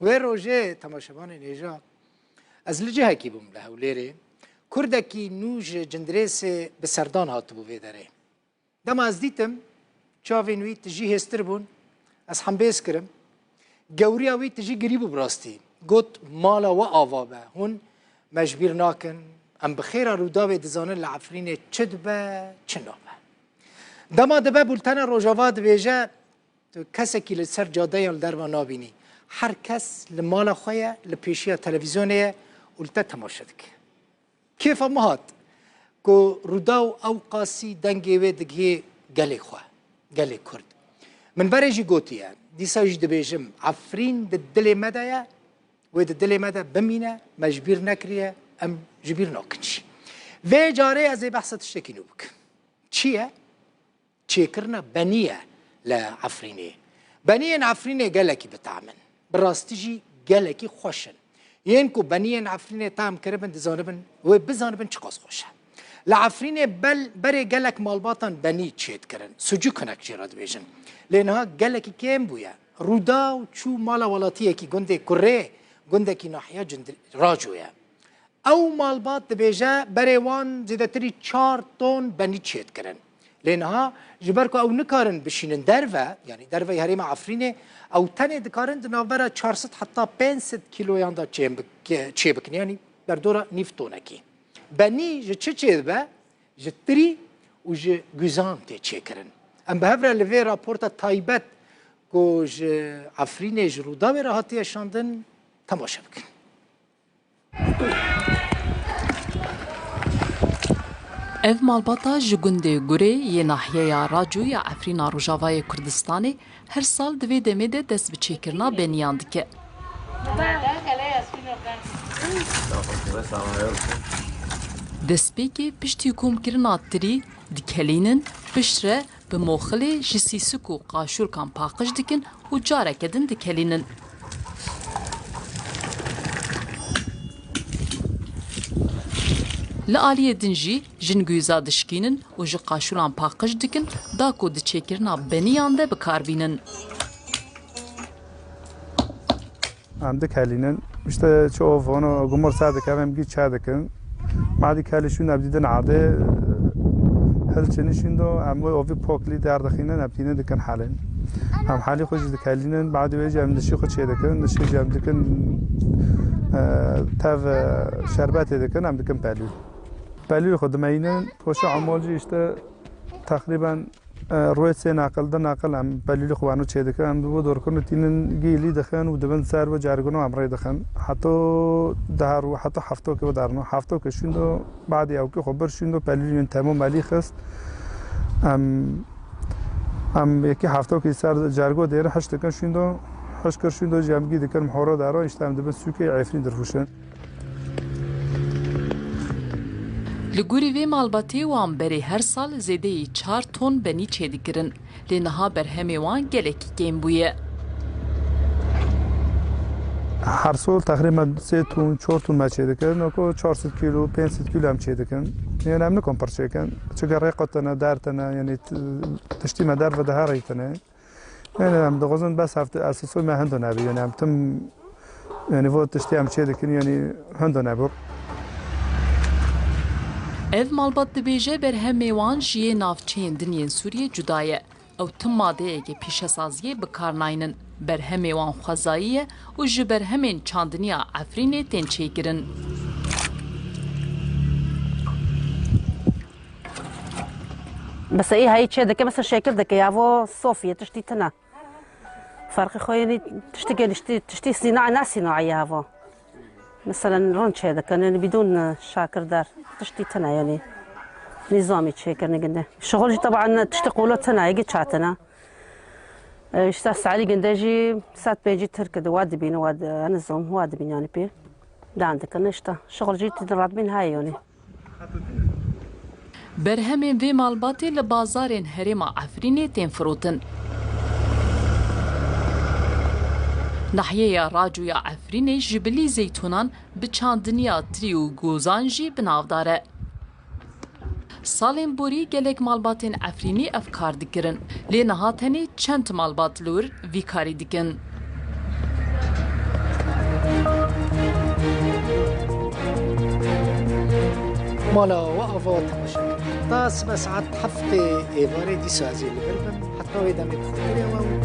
وی روژه تماشاوان نیجا از لجه کی بوم له ولێرێ کوردێکی نوژ جندرێسێ bi serdan hatibû vê derê. Dema ez dîtim çavên wî tijî hêztir bûn, ez hembêz kirim. Gewriya wî tijî girî bû bi rastî. Got mala we ava be, hûn mecbîr nakin, em bi xêra rûdawê dizanin li Efrînê çi dibe, çi nabe. Dema dibe bultena Rojava dibêje tu kesekî li ser cadeyan li derva nabînî. Her kes li mala xwe ye, li pêşiya televîzyonê ye û li te temaşe dike. Kêfa me hat ku rûdaw ew qasî dengê wê digihê gelê xwe, gelê Kurd. Min berê jî gotiye, dîsa jî dibêjim Efrîn di dilê me de ye, wê di dilê me de bimîne, mecbîr nekiriye, em ji bîr nakin jî. Vê carê ez ê behsa tiştekî nû bikim. Çi ye? Çêkirina benî ye li Efrînê. Beniyên Efrînê gelekî bitemin. Bi rastî jî gelekî xweş in. Yên ku beniyên Efrînê tam kiribin dizanibin wê bizanibin çi qas xweş e. Li Efrînê berê gelek malbatan benî çê dikirin. Sucuk hinek jî re dibêjin. Lê niha gelekî kêm bûye. Rûdaw çû mala welatiyekî gundê Kurê, gundekî nahiya Racû ye. Ew malbat dibêje berê wan zêdetirî 4 ton benî çê dikirin. Lê niha ji ber ku ew nikarin bişînin derve, yanî derveyê herêma Efrînê, ew tenê dikarin di navbera 400 heta 500 kîloyan da çê bikin, yanî berdora nîv tonekî. Benî ji çi çê dibe? Ji tirî û ji güzan tê çêkirin. Em bi hev re li vê raporta taybet ku ji Efrînê ji Rûdawê re hatiye şandin temaşe bikin. Ev malbata ji gundê Gurê yê nahiyeya Racû ya Efrîna Rojavayê Kurdistanê her sal di vê demê de dest bi çêkirina beniyan dike. Destpêkê piştî komkirina tirî dikelînin pişt re bi moxilê ji sîsik û qaşûrkan paqij dikin û careke din dikelînin. Li aliyê din jî jin güza dişkînin û ji qaşûran paqij dikin da ku di çêkirina beniyan de bikarbînin. Em dikelînin işte çov onu gumur sar dikim em gî çay dikin. Madî kelîşûn ev dîdin erdê hilçenîşîn do em wê ovî poklî derdixînin ev dînin dikin helên. Em helî xwe jî dikelînin badî wê jî em dişî xwe çê dikin, dişî jî em dikin tev şerbetê dikin em dikin pelûl. Pelûl xwe dimeyînin poşa emal jî işte teqrîben روی سه نقل ده نقل هم بلیلی خوانو چه دکن هم دو دور کنه تینن گیلی دخن و دبن سر و جارگونو امرای دخن حتی دهر و حتی هفتو که درنو هفتو که شوندو بعد یاو که خبر شوندو بلیلی تمام مالی خست هم یکی هفتو که سر جارگو دیره هشت دکن شوندو هشت کر شوندو جمعی دکن محورا دارو اشتام دبن سوکی عفرین درفوشن Li gurî vê malbatê wan berê her sal zêdeyî 4 ton benî çê dikirin. Lê niha berhemê wan gelekî kêm bûye. Her sol teqrîben 3 ton 4 ton me çê dikirin. Oko 400 kilo 500 kilo em çê dikin. Yani em nikom pir çêkin. Çika rêqetine dertine yani tiştî me derve de herî tune. Yani em dixwazin bes hefte esasoy me hindo nebî. Yani em tim yani vo tiştî em çê dikin yani hindo nebû. Ev malbat dibêje berhemê wan ji yê navçeyên dinyên Sûriyê cuda ye. Ew tim madeyeke pîşesaziyê bikarnayînin. Berhemê wan xwezayî ye û ji berhemên çandiniya Efrînê tên çêkirin. بس ايه هاي تشي دكه بس الشكل دكه يافو صوفيا تشتي تنا فرق خويا تشتي صناعه ناس صناعيه يافو مثلا رونش هذا كان يعني بدون شاكر دار تشتي تنا يعني نظامي تشيكر نقدر شغل طبعا تشتي قولات تنا يجي تشاتنا اشتاس علي قنداجي سات بيجي تركض واد بين واد انزهم واد بين يعني بي ده عندك نشتا شغل جيت درات بين هاي يعني Berhemên vê malbatê li bazarên herêma Efrînê tên firotin. Nahiyeya Racû ya Efrînê ji bilî zeytûnan bi çandiniya tirî û gozan jî binavdar e. Salên borî gelek malbatên Efrînî ev kar dikirin. Lê niha tenê çend malbat li wir vî karî dikin. مالا وقفا تماشا حتى بس عاد حفظ إيفاري دي سازي اللي بلبن حتى ويدا مبخوري وهرهم